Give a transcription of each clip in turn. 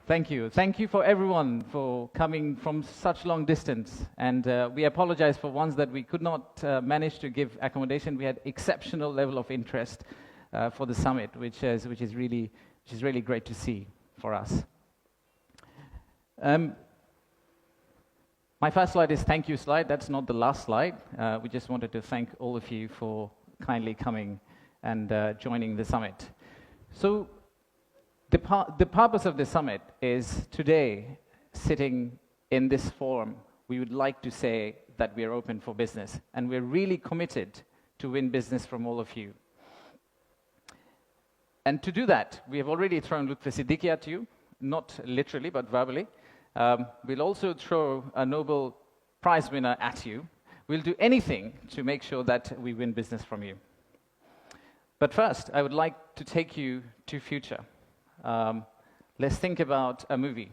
Thank you. Thank you for everyone for coming from such long distance. And we apologize for ones that we could not manage to give accommodation. We had exceptional level of interest for the summit, which is really great to see for us. My first slide is thank you slide. That's not the last slide. We just wanted to thank all of you for kindly coming and joining the summit. So the purpose of the summit is today, sitting in this forum, we would like to say that we are open for business, and we're really committed to win business from all of you. And to do that, we have already thrown Lutfi Siddiqui at you, not literally, but verbally. We'll also throw a Nobel Prize winner at you. We'll do anything to make sure that we win business from you. But first, I would like to take you to future. Let's think about a movie,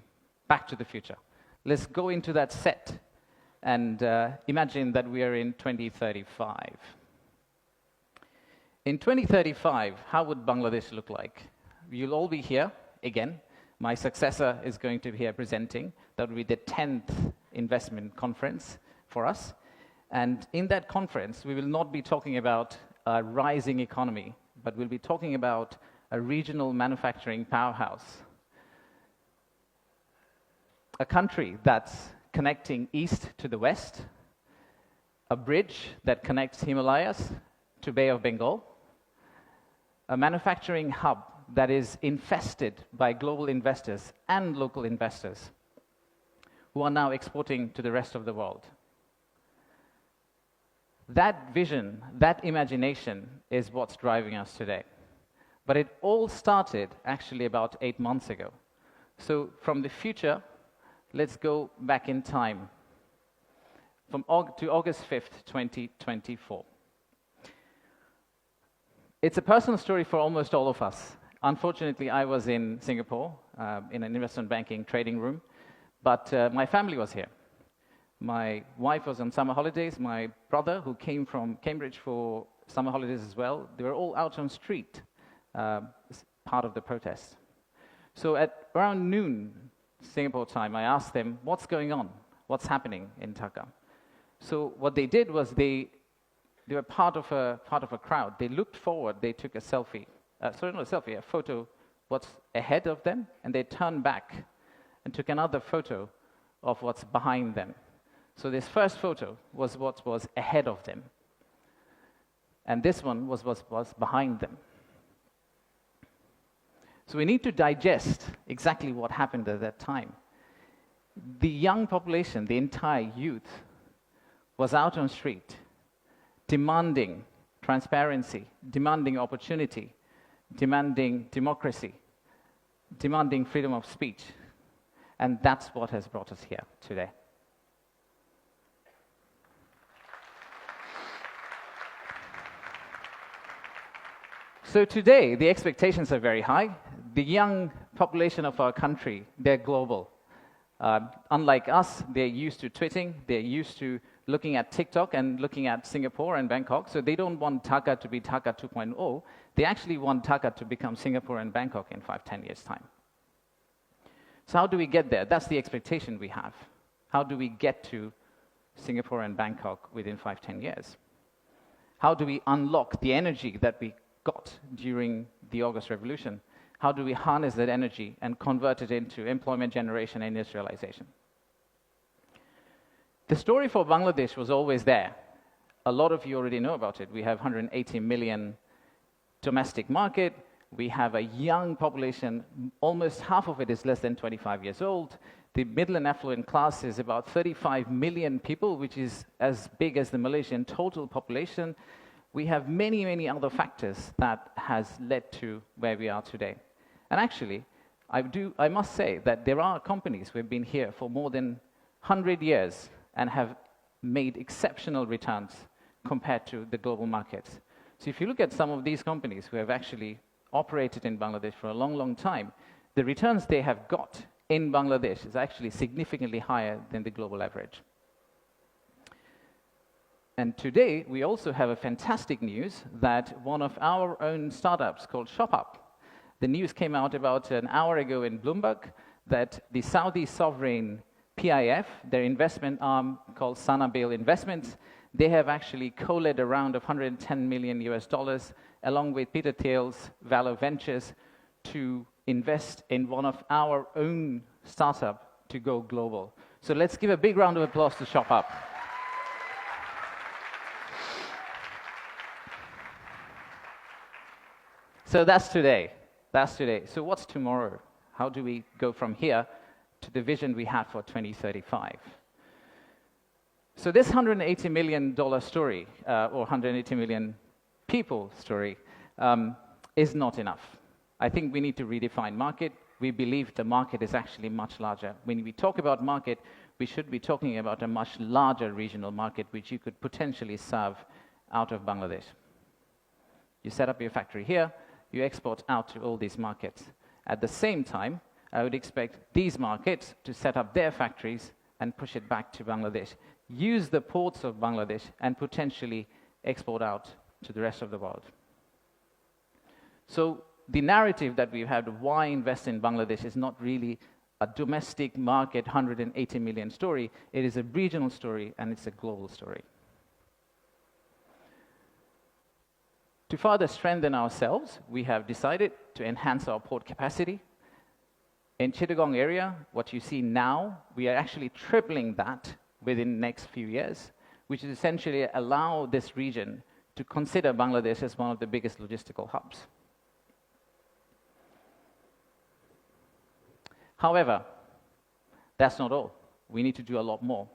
Back to the Future. Let's go into that set and imagine that we are in 2035. In 2035, how would Bangladesh look like? You'll all be here again. My successor is going to be here presenting. That will be the 10th investment conference for us. And in that conference, we will not be talking about a rising economy, but we'll be talking about a regional manufacturing powerhouse. A country that's connecting east to the west, a bridge that connects Himalayas to Bay of Bengal, a manufacturing hub that is infested by global investors and local investors who are now exporting to the rest of the world. That vision, that imagination is what's driving us today. But it all started actually about 8 months ago. So from the future, let's go back in time to August 5th, 2024. It's a personal story for almost all of us. Unfortunately, I was in Singapore in an investment banking trading room, but my family was here. My wife was on summer holidays. My brother, who came from Cambridge for summer holidays as well, they were all out on the street, part of the protest. So at around noon, Singapore time, I asked them, what's going on? What's happening in Dhaka? So what they did was they were part of a crowd. They looked forward, they took a selfie. Sorry, not a selfie, a photo what's ahead of them, and they turned back and took another photo of what's behind them. So this first photo was what was ahead of them, and this one was what was behind them. So we need to digest exactly what happened at that time. The young population, the entire youth, was out on the street, demanding transparency, demanding opportunity, demanding democracy, demanding freedom of speech. And that's what has brought us here today. So today, the expectations are very high. The young population of our country, they're global. Unlike us, they're used to tweeting, they're used to looking at TikTok and looking at Singapore and Bangkok. So they don't want Dhaka to be Dhaka 2.0. They actually want Dhaka to become Singapore and Bangkok in 5-10 years' time. So how do we get there? That's the expectation we have. How do we get to Singapore and Bangkok within 5-10 years? How do we unlock the energy that we got during the August Revolution? How do we harness that energy and convert it into employment generation and industrialization? The story for Bangladesh was always there. A lot of you already know about it. We have 180 million domestic market. We have a young population. Almost half of it is less than 25 years old. The middle and affluent class is about 35 million people, which is as big as the Malaysian total population. We have many, many other factors that has led to where we are today. And actually, I must say that there are companies who have been here for more than 100 years and have made exceptional returns compared to the global markets. So if you look at some of these companies who have actually operated in Bangladesh for a long, long time, the returns they have got in Bangladesh is actually significantly higher than the global average. And today, we also have a fantastic news that one of our own startups called ShopUp The news came out about an hour ago in Bloomberg that the Saudi sovereign PIF, their investment arm called Sanabil Investments, they have actually co-led a round of $110 million US, along with Peter Thiel's Valor Ventures, to invest in one of our own startup to go global. So let's give a big round of applause to Shop Up. So that's today. That's today. So what's tomorrow? How do we go from here to the vision we had for 2035? So this $180 million story, or 180 million people story, is not enough. I think we need to redefine market. We believe the market is actually much larger. When we talk about market, we should be talking about a much larger regional market which you could potentially serve out of Bangladesh. You set up your factory here, you export out to all these markets. At the same time, I would expect these markets to set up their factories and push it back to Bangladesh, use the ports of Bangladesh, and potentially export out to the rest of the world. So the narrative that we've had of why invest in Bangladesh is not really a domestic market 180 million story. It is a regional story, and it's a global story. To further strengthen ourselves, we have decided to enhance our port capacity. In Chittagong area, what you see now, we are actually tripling that within the next few years, which is essentially allow this region to consider Bangladesh as one of the biggest logistical hubs. However, that's not all. We need to do a lot more.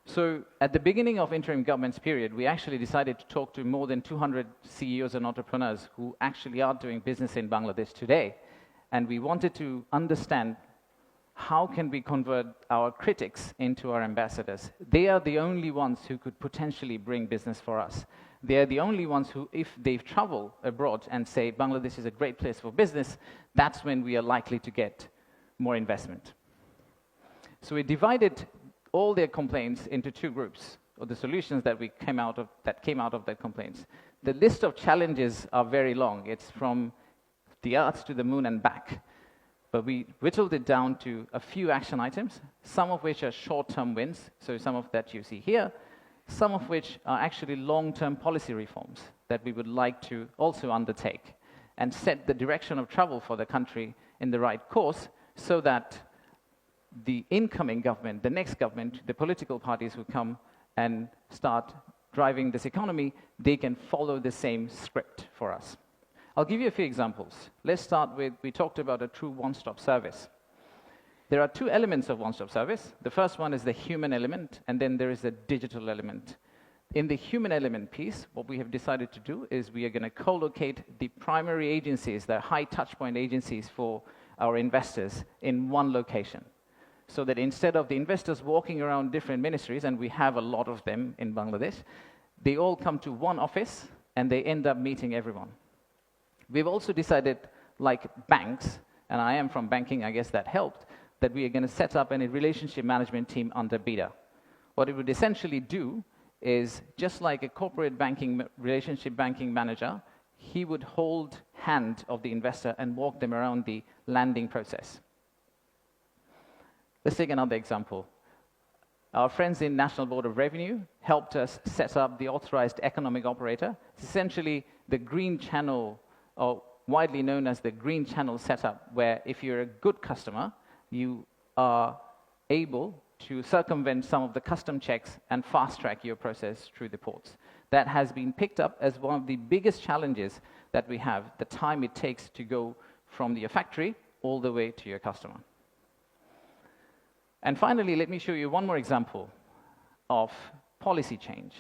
So at the beginning of interim government's period, we actually decided to talk to more than 200 CEOs and entrepreneurs who actually are doing business in Bangladesh today. And we wanted to understand how can we convert our critics into our ambassadors. They are the only ones who could potentially bring business for us. They are the only ones who, if they travel abroad and say Bangladesh is a great place for business, that's when we are likely to get more investment. So we divided all their complaints into two groups, or the solutions that came out of their complaints. The list of challenges are very long. It's from the earth to the moon and back. But we whittled it down to a few action items, some of which are short-term wins, so some of that you see here, some of which are actually long-term policy reforms that we would like to also undertake and set the direction of travel for the country in the right course, so that the incoming government, the next government, the political parties who come and start driving this economy, they can follow the same script for us. I'll give you a few examples. Let's start with, we talked about a true one-stop service. There are two elements of one-stop service. The first one is the human element, and then there is the digital element. In the human element piece, what we have decided to do is we are going to co-locate the primary agencies, the high touchpoint agencies for our investors in one location. So that instead of the investors walking around different ministries, and we have a lot of them in Bangladesh, they all come to one office and they end up meeting everyone. We've also decided, like banks, and I am from banking, I guess that helped, that we are going to set up a relationship management team under BIDA. What it would essentially do is, just like a corporate banking, relationship banking manager, he would hold hand of the investor and walk them around the landing process. Let's take another example. Our friends in National Board of Revenue helped us set up the authorized economic operator. It's essentially the green channel, or widely known as the green channel setup, where if you're a good customer, you are able to circumvent some of the custom checks and fast-track your process through the ports. That has been picked up as one of the biggest challenges that we have, the time it takes to go from your factory all the way to your customer. And finally, let me show you one more example of policy change.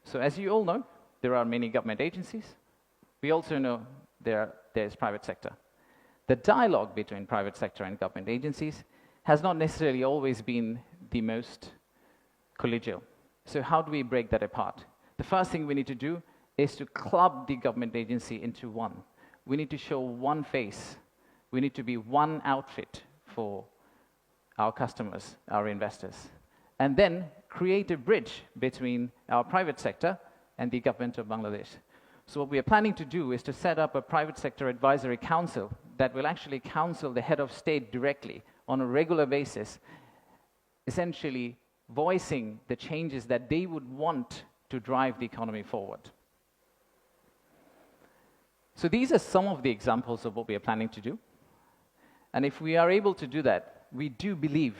So as you all know, there are many government agencies. We also know there's private sector. The dialogue between private sector and government agencies has not necessarily always been the most collegial. So how do we break that apart? The first thing we need to do is to club the government agency into one. We need to show one face. We need to be one outfit for our customers, our investors, and then create a bridge between our private sector and the government of Bangladesh. So what we are planning to do is to set up a private sector advisory council that will actually counsel the head of state directly on a regular basis, essentially voicing the changes that they would want to drive the economy forward. So these are some of the examples of what we are planning to do. And if we are able to do that, we do believe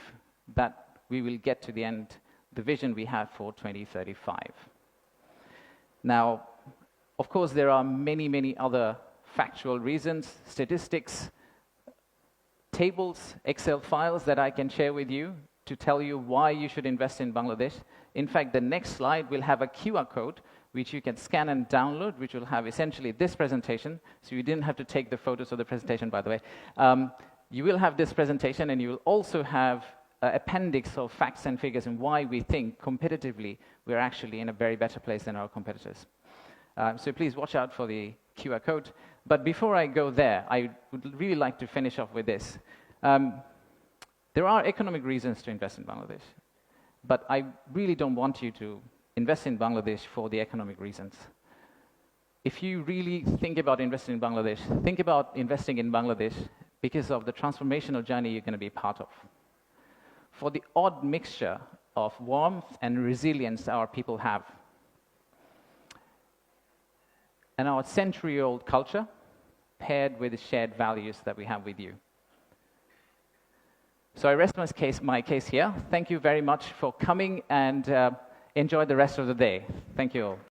that we will get to the end, the vision we have for 2035. Now, of course, there are many, many other factual reasons, statistics, tables, Excel files that I can share with you to tell you why you should invest in Bangladesh. In fact, the next slide will have a QR code which you can scan and download, which will have essentially this presentation. So you didn't have to take the photos of the presentation, by the way. You will have this presentation, and you will also have an appendix of facts and figures and why we think competitively we're actually in a very better place than our competitors. So please watch out for the QR code. But before I go there, I would really like to finish off with this. There are economic reasons to invest in Bangladesh, but I really don't want you to invest in Bangladesh for the economic reasons. If you really think about investing in Bangladesh, think about investing in Bangladesh because of the transformational journey you're going to be part of. For the odd mixture of warmth and resilience our people have, and our century-old culture paired with the shared values that we have with you. So I rest my case here. Thank you very much for coming, and enjoy the rest of the day. Thank you all.